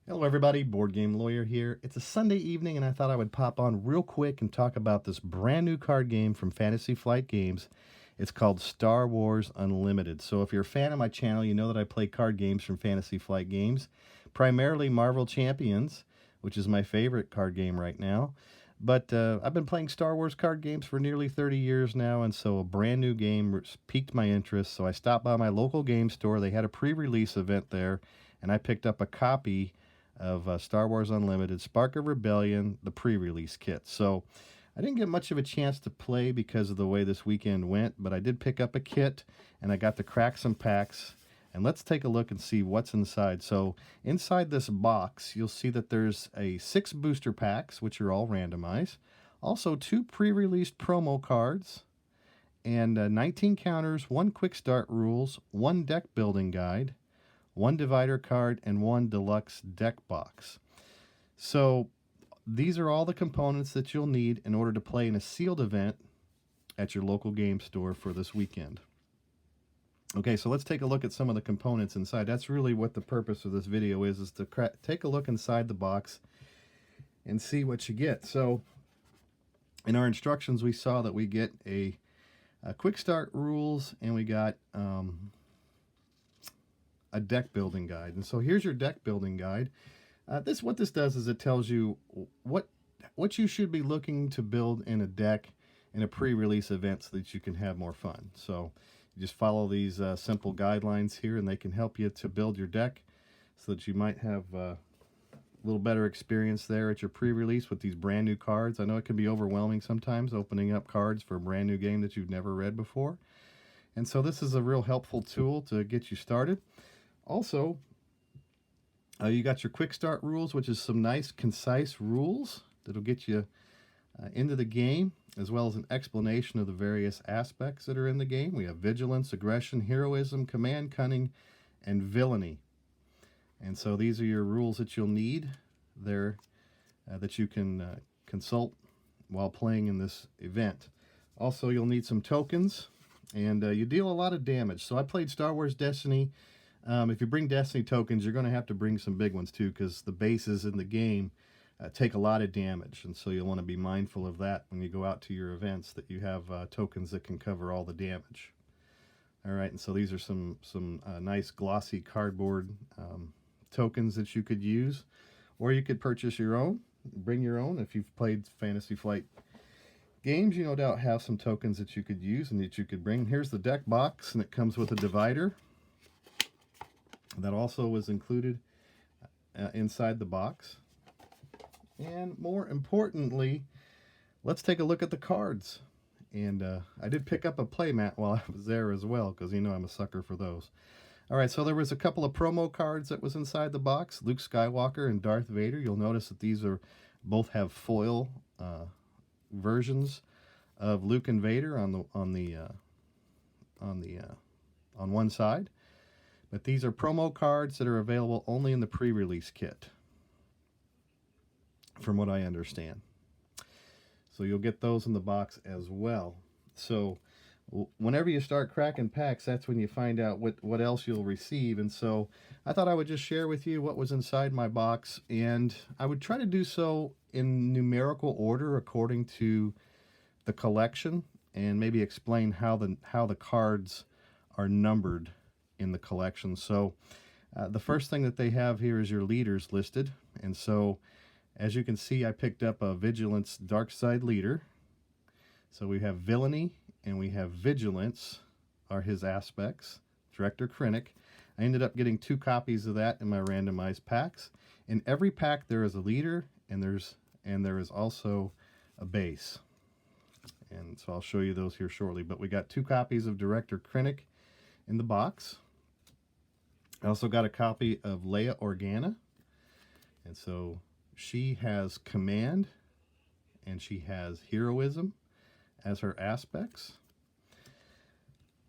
Hello everybody, Board Game Lawyer here. It's a Sunday evening and I thought I would pop on real quick and talk about this brand new card game from Fantasy Flight Games. It's called Star Wars Unlimited. So if you're a fan of my channel, you know that I play card games from Fantasy Flight Games, primarily Marvel Champions, which is my favorite card game right now. But I've been playing Star Wars card games for nearly 30 years now, and so a brand new game piqued my interest. So I stopped by my local game store. They had a pre-release event there, and I picked up a copy of Star Wars Unlimited, Spark of Rebellion, the pre-release kit. So I didn't get much of a chance to play because of the way this weekend went, but I did pick up a kit, and I got to crack some packs. And let's take a look and see what's inside. So inside this box, you'll see that there's 6 booster packs, which are all randomized. Also 2 pre-released promo cards, and 19 counters, 1 quick start rules, 1 deck building guide, 1 divider card, and 1 deluxe deck box. So these are all the components that you'll need in order to play in a sealed event at your local game store for this weekend. Okay, so let's take a look at some of the components inside. That's really what the purpose of this video is to take a look inside the box and see what you get. So in our instructions, we saw that we get a quick start rules, and we got a deck building guide. And so here's your deck building guide. What this does is it tells you what you should be looking to build in a deck in a pre-release event so that you can have more fun. So you just follow these simple guidelines here, and they can help you to build your deck so that you might have a little better experience there at your pre-release with these brand new cards. I know it can be overwhelming sometimes opening up cards for a brand new game that you've never read before. And so this is a real helpful tool to get you started. Also, you got your quick start rules, which is some nice, concise rules that'll get you into the game, as well as an explanation of the various aspects that are in the game. We have vigilance, aggression, heroism, command, cunning, and villainy. And so these are your rules that you'll need there that you can consult while playing in this event. Also, you'll need some tokens, and you deal a lot of damage. So I played Star Wars Destiny. If you bring Destiny tokens, you're going to have to bring some big ones too, because the bases in the game take a lot of damage, and so you'll want to be mindful of that when you go out to your events, that you have tokens that can cover all the damage. All right, and so these are some nice glossy cardboard tokens that you could use, or you could purchase your own, bring your own. If you've played Fantasy Flight Games, you no doubt have some tokens that you could use and that you could bring. Here's the deck box, and it comes with a divider. That also was included inside the box. And more importantly, let's take a look at the cards. And I did pick up a playmat while I was there as well, because you know I'm a sucker for those. All right, so there was a couple of promo cards that was inside the box. Luke Skywalker and Darth Vader. You'll notice that these are both have foil versions of Luke and Vader on one side. But these are promo cards that are available only in the pre-release kit, from what I understand. So you'll get those in the box as well. So whenever you start cracking packs, that's when you find out what else you'll receive. And so I thought I would just share with you what was inside my box, and I would try to do so in numerical order according to the collection, and maybe explain how the cards are numbered in the collection. So the first thing that they have here is your leaders listed, and so as you can see, I picked up a Vigilance Dark Side leader. So we have villainy and we have vigilance are his aspects. Director Krennic. I ended up getting 2 copies of that in my randomized packs. In every pack there is a leader, and there is also a base. And so I'll show you those here shortly. But we got 2 copies of Director Krennic in the box. I also got a copy of Leia Organa. And so she has command and she has heroism as her aspects.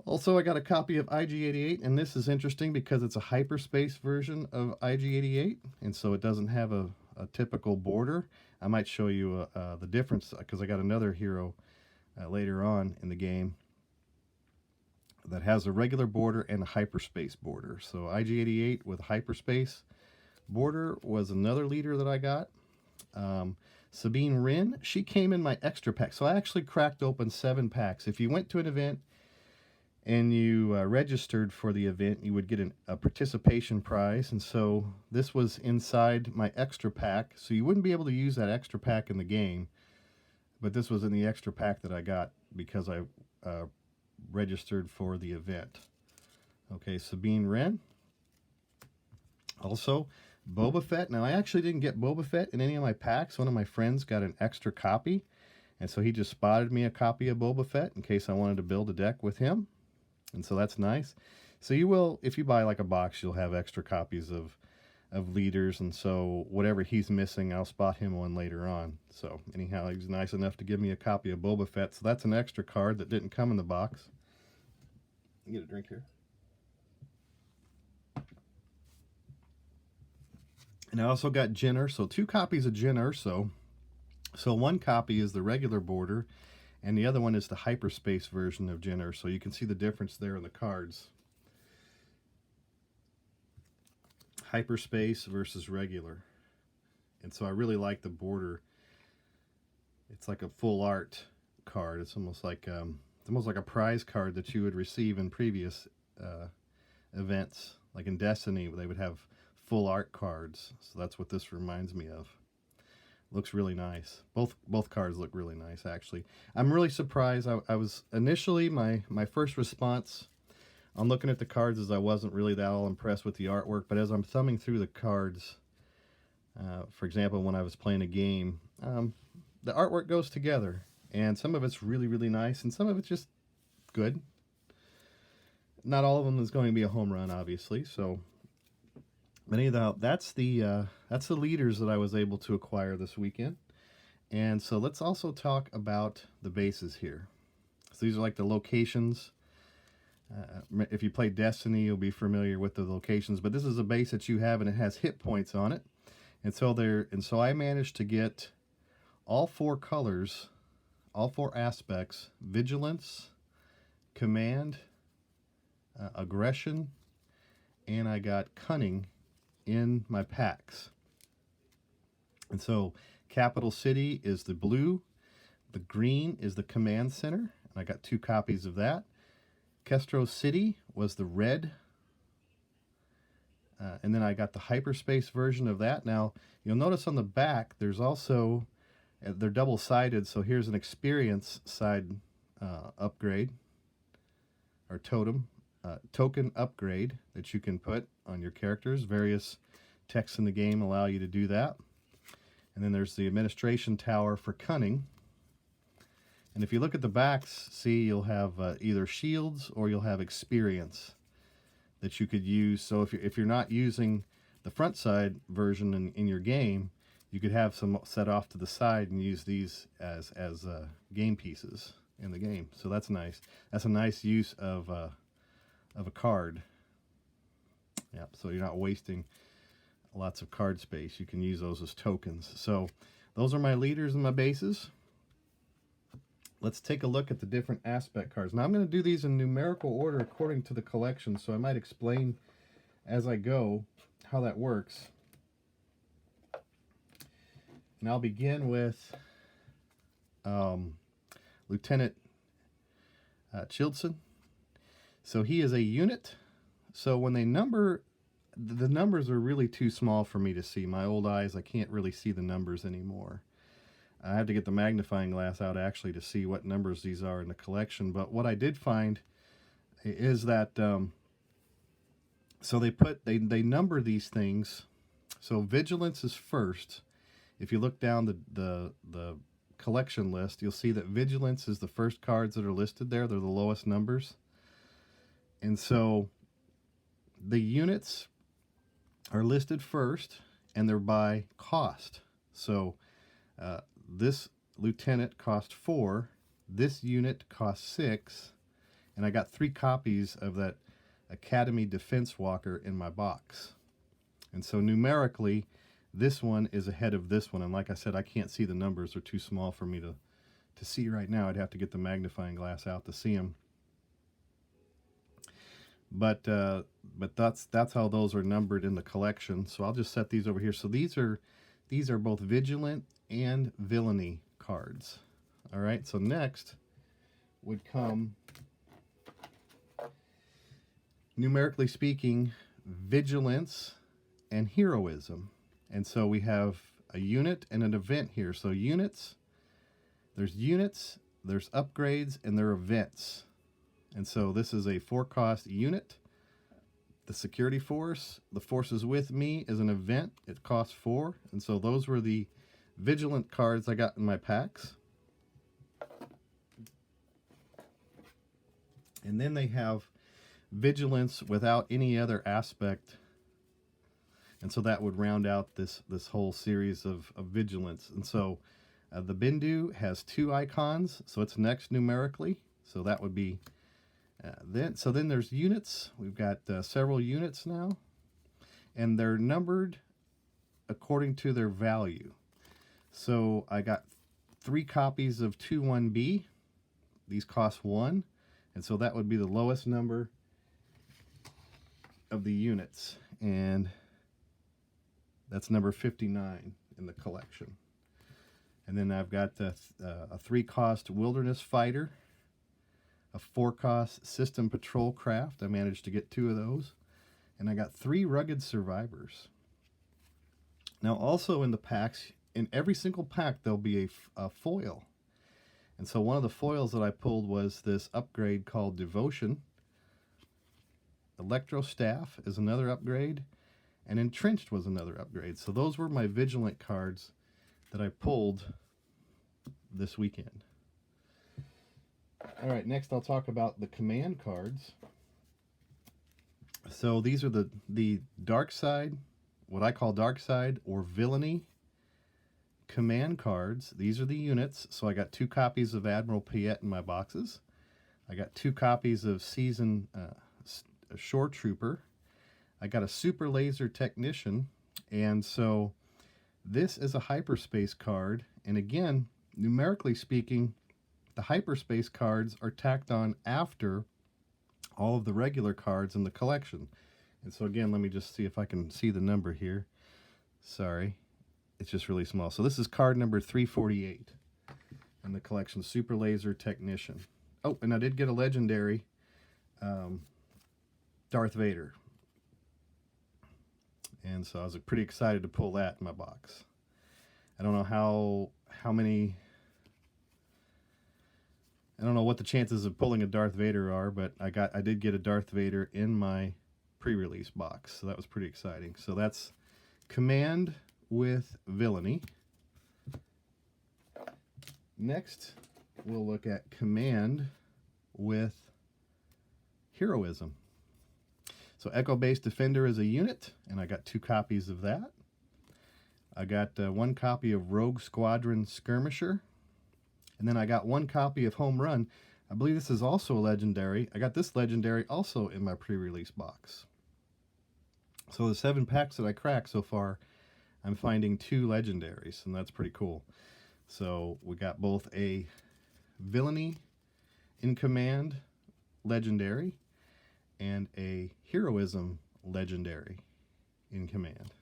Also, I got a copy of IG-88, and this is interesting because it's a hyperspace version of IG-88, and so it doesn't have a typical border. I might show you the difference, because I got another hero later on in the game that has a regular border and a hyperspace border. So IG-88 with hyperspace Border was another leader that I got. Sabine Wren, she came in my extra pack. So I actually cracked open 7 packs. If you went to an event and you registered for the event, you would get a participation prize. And so this was inside my extra pack. So you wouldn't be able to use that extra pack in the game. But this was in the extra pack that I got because I registered for the event. Okay, Sabine Wren. Also, Boba Fett. Now, I actually didn't get Boba Fett in any of my packs. One of my friends got an extra copy, and so he just spotted me a copy of Boba Fett in case I wanted to build a deck with him. And so that's nice. So you will, if you buy like a box, you'll have extra copies of leaders, and so whatever he's missing, I'll spot him one later on. So anyhow, he was nice enough to give me a copy of Boba Fett. So that's an extra card that didn't come in the box. Get a drink here. And I also got Jyn Erso, 2 copies of Jyn Erso. So one copy is the regular border, and the other one is the hyperspace version of Jyn Erso. So you can see the difference there in the cards. Hyperspace versus regular. And so I really like the border. It's like a full art card. It's almost like a prize card that you would receive in previous events. Like in Destiny, they would have full art cards. So that's what this reminds me of. Looks really nice. Both cards look really nice, actually. I'm really surprised. I was initially, my first response on looking at the cards is I wasn't really that all impressed with the artwork, but as I'm thumbing through the cards, for example, when I was playing a game, the artwork goes together, and some of it's really, really nice, and some of it's just good. Not all of them is going to be a home run, obviously, so anyhow, that's the leaders that I was able to acquire this weekend. And so let's also talk about the bases here. So these are like the locations. If you play Destiny, you'll be familiar with the locations, but this is a base that you have, and it has hit points on it. And so I managed to get all 4 colors, all 4 aspects: vigilance, command, aggression, and I got cunning in my packs. And so Capital City is the blue, the green is the command center, and I got 2 copies of that. Kestro City was the red, and then I got the hyperspace version of that. Now you'll notice on the back there's also, they're double-sided, so here's an experience side upgrade, or token upgrade that you can put on your characters. Various texts in the game allow you to do that. And then there's the administration tower for cunning. And if you look at the backs, see, you'll have either shields or you'll have experience that you could use. So if you're not using the front side version in your game, you could have some set off to the side and use these as game pieces in the game. So that's nice. That's a nice use of a card. Yeah, so you're not wasting lots of card space. You can use those as tokens. So those are my leaders and my bases. Let's take a look at the different aspect cards. Now I'm going to do these in numerical order according to the collection, so I might explain as I go how that works. And I'll begin with Lieutenant Childson. So he is a unit. So when they number, the numbers are really too small for me to see. My old eyes, I can't really see the numbers anymore. I have to get the magnifying glass out actually to see what numbers these are in the collection. But what I did find is that so they number these things. So vigilance is first. If you look down the collection list, you'll see that vigilance is the first cards that are listed there. They're the lowest numbers. And so the units are listed first, and they're by cost. So this lieutenant cost 4, this unit cost 6, and I got 3 copies of that Academy Defense Walker in my box. And so numerically, this one is ahead of this one. And like I said, I can't see the numbers. They're too small for me to see right now. I'd have to get the magnifying glass out to see them. but that's how those are numbered in the collection. So I'll just set these over here. So these are both vigilant and villainy cards. All right. So next would come, numerically speaking, vigilance and heroism. And so we have a unit and an event here. So units, there's upgrades, and there are events. And so this is a 4-cost unit. The security force, the forces with me, is an event. It costs 4. And so those were the vigilant cards I got in my packs. And then they have vigilance without any other aspect. And so that would round out this whole series of vigilance. And so the Bindu has 2 icons, so it's next numerically. So that would be then there's units. We've got several units now, and they're numbered according to their value. So I got 3 copies of 21B. These cost 1, and so that would be the lowest number of the units, and that's number 59 in the collection. And then I've got a 3-cost Wilderness Fighter, a 4-cost System Patrol Craft. I managed to get 2 of those. And I got 3 Rugged Survivors. Now also in the packs, in every single pack, there'll be a foil. And so one of the foils that I pulled was this upgrade called Devotion. Electro Staff is another upgrade. And Entrenched was another upgrade. So those were my Vigilant cards that I pulled this weekend. All right, next I'll talk about the command cards. So these are the dark side, what I call dark side or villainy command cards. These are the units. So I got 2 copies of Admiral Piet in my boxes. I got 2 copies of Season Shore Trooper. I got a Super Laser Technician. And so this is a hyperspace card. And again, numerically speaking, the hyperspace cards are tacked on after all of the regular cards in the collection. And so again, let me just see if I can see the number here. Sorry, it's just really small. So this is card number 348 in the collection, Super Laser Technician. Oh, and I did get a legendary Darth Vader. And so I was pretty excited to pull that in my box. I don't know how many... I don't know what the chances of pulling a Darth Vader are, but I did get a Darth Vader in my pre-release box, so that was pretty exciting. So that's Command with Villainy. Next, we'll look at Command with Heroism. So Echo Base Defender is a unit, and I got 2 copies of that. I got 1 copy of Rogue Squadron Skirmisher. And then I got 1 copy of Home Run. I believe this is also a legendary. I got this legendary also in my pre-release box. So the 7 packs that I cracked so far, I'm finding 2 legendaries, and that's pretty cool. So we got both a Villainy in Command legendary and a Heroism legendary in Command.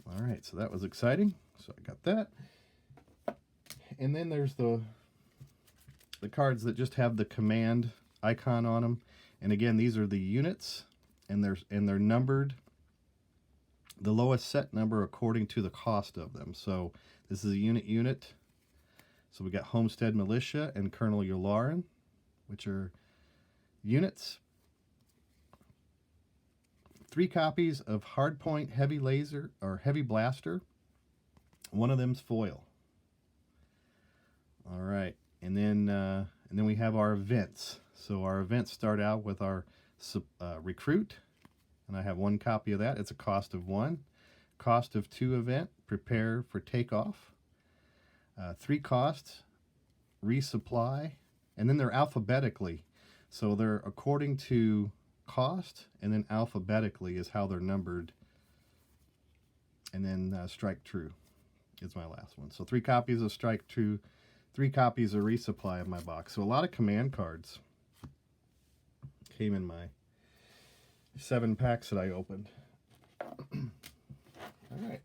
All right, so that was exciting. So I got that. And then there's the cards that just have the command icon on them. And again, these are the units, and they're numbered the lowest set number according to the cost of them. So this is a unit. So we got Homestead Militia and Colonel Yularen, which are units. 3 copies of Hardpoint Heavy Laser or Heavy Blaster. One of them's foil. All right, and then we have our events. So our events start out with our recruit, and I have 1 copy of that. It's a cost of 1. Cost of 2 event, prepare for takeoff. 3 costs, resupply, and then they're alphabetically. So they're according to cost, and then alphabetically is how they're numbered. And then Strike True is my last one. So 3 copies of Strike True. 3 copies of resupply in my box. So a lot of command cards. came in my 7 packs that I opened. All right.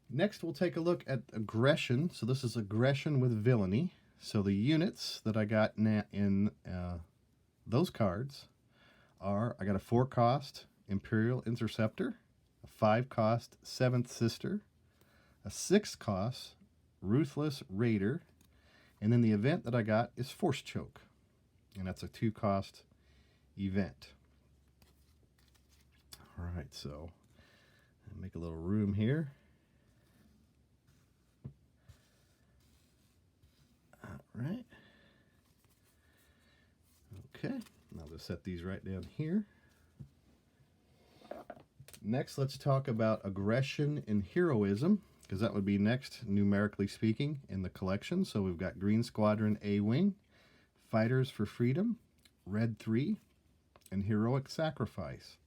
Next, we'll take a look at aggression. So this is aggression with villainy. So the units that I got in those cards are, I got a 4-cost Imperial Interceptor, a 5-cost 7th Sister, a 6-cost Ruthless Raider, and then the event that I got is Force Choke, and that's a 2-cost event. All right, so make a little room here. All right. Okay, I'll just set these right down here. Next, let's talk about aggression and heroism, because that would be next, numerically speaking, in the collection. So we've got Green Squadron A-Wing, Fighters for Freedom, Red 3, and Heroic Sacrifice.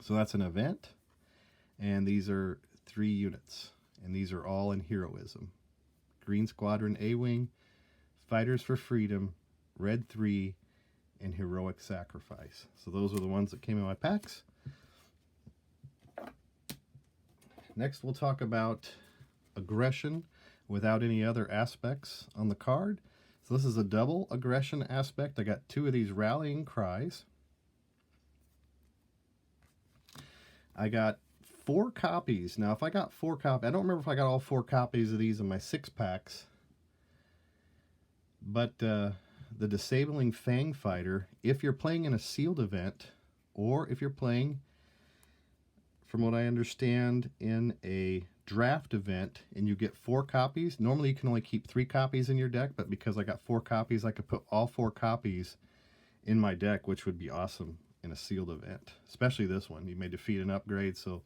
So that's an event, and these are 3 units, and these are all in heroism. Green Squadron A-Wing, Fighters for Freedom, Red 3, and Heroic Sacrifice. So those are the ones that came in my packs. Next, we'll talk about aggression without any other aspects on the card. So this is a double aggression aspect. I got 2 of these rallying cries. I got 4 copies. Now, if I got 4 copies, I don't remember if I got all 4 copies of these in my 6 packs. But the Disabling Fang Fighter, if you're playing in a sealed event, or if you're playing, from what I understand, in a draft event, and you get 4 copies, normally you can only keep 3 copies in your deck, but because I got 4 copies, I could put all 4 copies in my deck, which would be awesome in a sealed event, especially this one. You may defeat an upgrade, so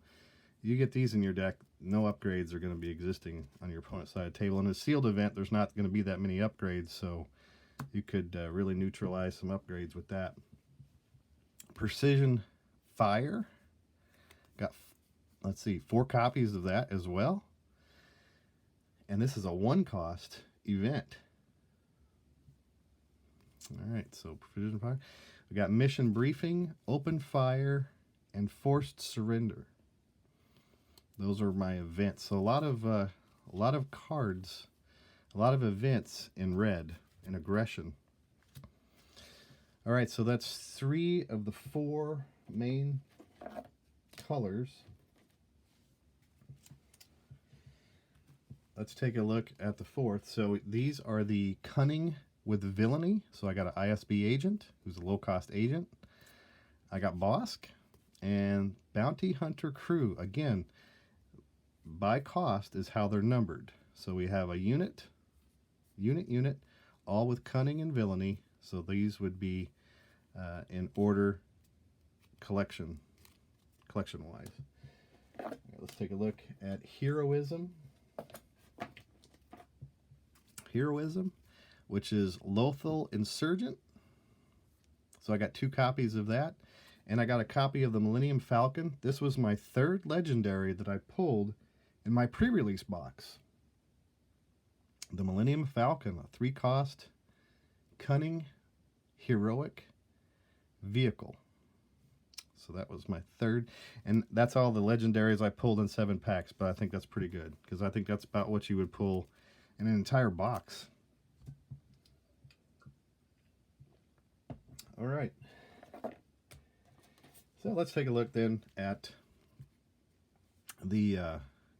you get these in your deck, no upgrades are going to be existing on your opponent's side of the table. In a sealed event, there's not going to be that many upgrades, so you could really neutralize some upgrades with that. Precision Fire, got, let's see, 4 copies of that as well. And this is a 1-cost event. All right, so Precision Fire. We got Mission Briefing, Open Fire, and Forced Surrender. Those are my events. So a lot of cards, a lot of events in red and aggression. All right, so that's 3 of the 4 main colors. Let's take a look at the 4th. So these are the Cunning with Villainy. So I got an ISB agent, who's a low-cost agent. I got Bosk and Bounty Hunter Crew. Again, by cost is how they're numbered. So we have a unit, all with Cunning and Villainy. So these would be in order collection-wise. Right, let's take a look at Heroism. Heroism, which is Lothal Insurgent. So I got 2 copies of that. And I got a copy of the Millennium Falcon. This was my 3rd legendary that I pulled in my pre-release box. The Millennium Falcon, a 3-cost, cunning, heroic vehicle. So that was my 3rd. And that's all the legendaries I pulled in 7 packs. But I think that's pretty good, because I think that's about what you would pull in an entire box. All right. So let's take a look then at the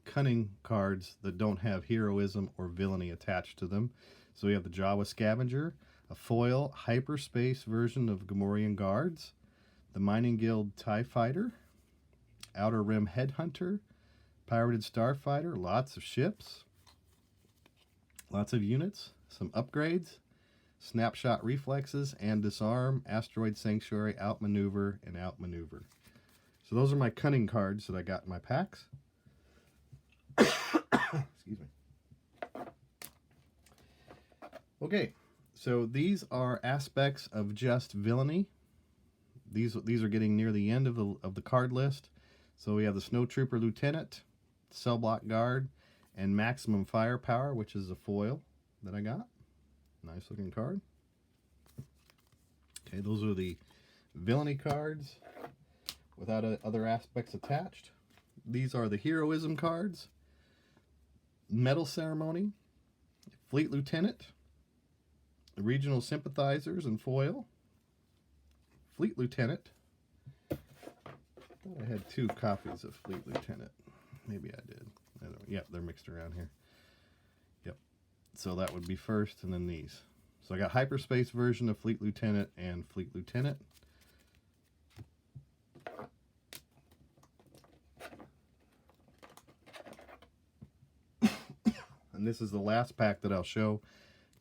cunning cards that don't have heroism or villainy attached to them. So we have the Jawa Scavenger, a foil hyperspace version of Gamorrean Guards, the Mining Guild TIE Fighter, Outer Rim Headhunter, Pirated Starfighter, lots of ships, lots of units, some upgrades, Snapshot Reflexes, and Disarm, Asteroid Sanctuary, Outmaneuver, and Outmaneuver. So those are my cunning cards that I got in my packs. Excuse me. Okay, so these are aspects of just villainy. These are getting near the end of the card list. So we have the Snowtrooper Lieutenant, Cell Block Guard, and Maximum Firepower, which is a foil that I got. Nice looking card. Okay, those are the villainy cards without other aspects attached. These are the heroism cards, medal ceremony, fleet lieutenant, the regional sympathizers and foil, fleet lieutenant. I thought I had 2 copies of fleet lieutenant. Maybe I did. I don't know. Yep, they're mixed around here. Yep. So that would be first, and then these. So I got hyperspace version of fleet lieutenant and fleet lieutenant. And this is the last pack that I'll show.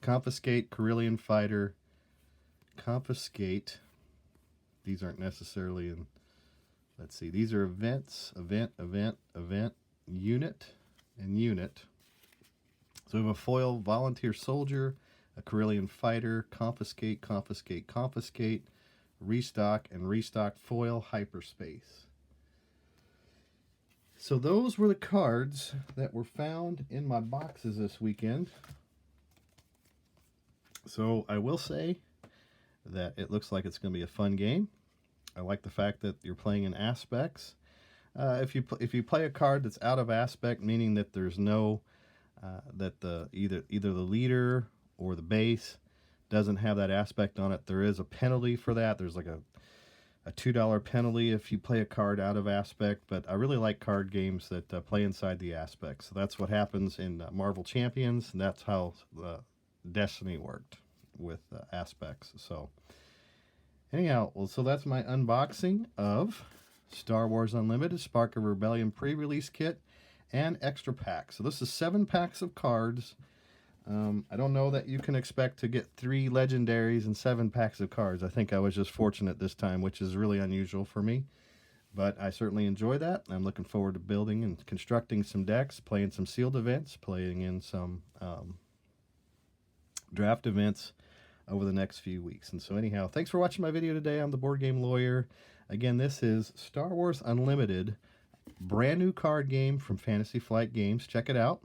Confiscate, Carillion Fighter, Confiscate. These aren't necessarily in, let's see, these are events, event, unit, and unit. So we have a foil volunteer soldier, a Carillion Fighter, Confiscate, Confiscate, Confiscate, restock, and restock foil hyperspace. So those were the cards that were found in my boxes this weekend. So I will say that it looks like it's going to be a fun game. I like the fact that you're playing in aspects. If you play a card that's out of aspect, meaning that there's no that the either the leader or the base doesn't have that aspect on it, there is a penalty for that. There's like a $2 penalty if you play a card out of aspect, but I really like card games that play inside the aspect. So that's what happens in Marvel Champions, and that's how Destiny worked with aspects. So anyhow, well, so that's my unboxing of Star Wars Unlimited Spark of Rebellion pre-release kit and extra packs. So this is 7 packs of cards. I don't know that you can expect to get 3 legendaries and 7 packs of cards. I think I was just fortunate this time, which is really unusual for me. But I certainly enjoy that. I'm looking forward to building and constructing some decks, playing some sealed events, playing in some draft events over the next few weeks. And so anyhow, thanks for watching my video today. I'm the Board Game Lawyer. Again, this is Star Wars Unlimited, brand new card game from Fantasy Flight Games. Check it out.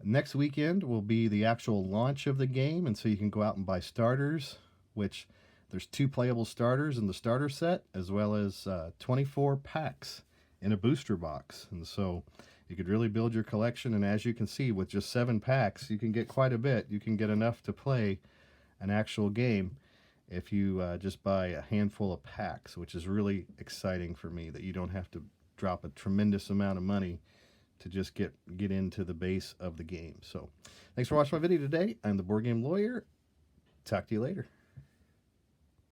Next weekend will be the actual launch of the game, and so you can go out and buy starters, which there's 2 playable starters in the starter set, as well as 24 packs in a booster box. And so you could really build your collection, and as you can see, with just 7 packs, you can get quite a bit. You can get enough to play an actual game if you just buy a handful of packs, which is really exciting for me, that you don't have to drop a tremendous amount of money to just get into the base of the game. So thanks for watching my video today. I'm the Board Game Lawyer. Talk to you later.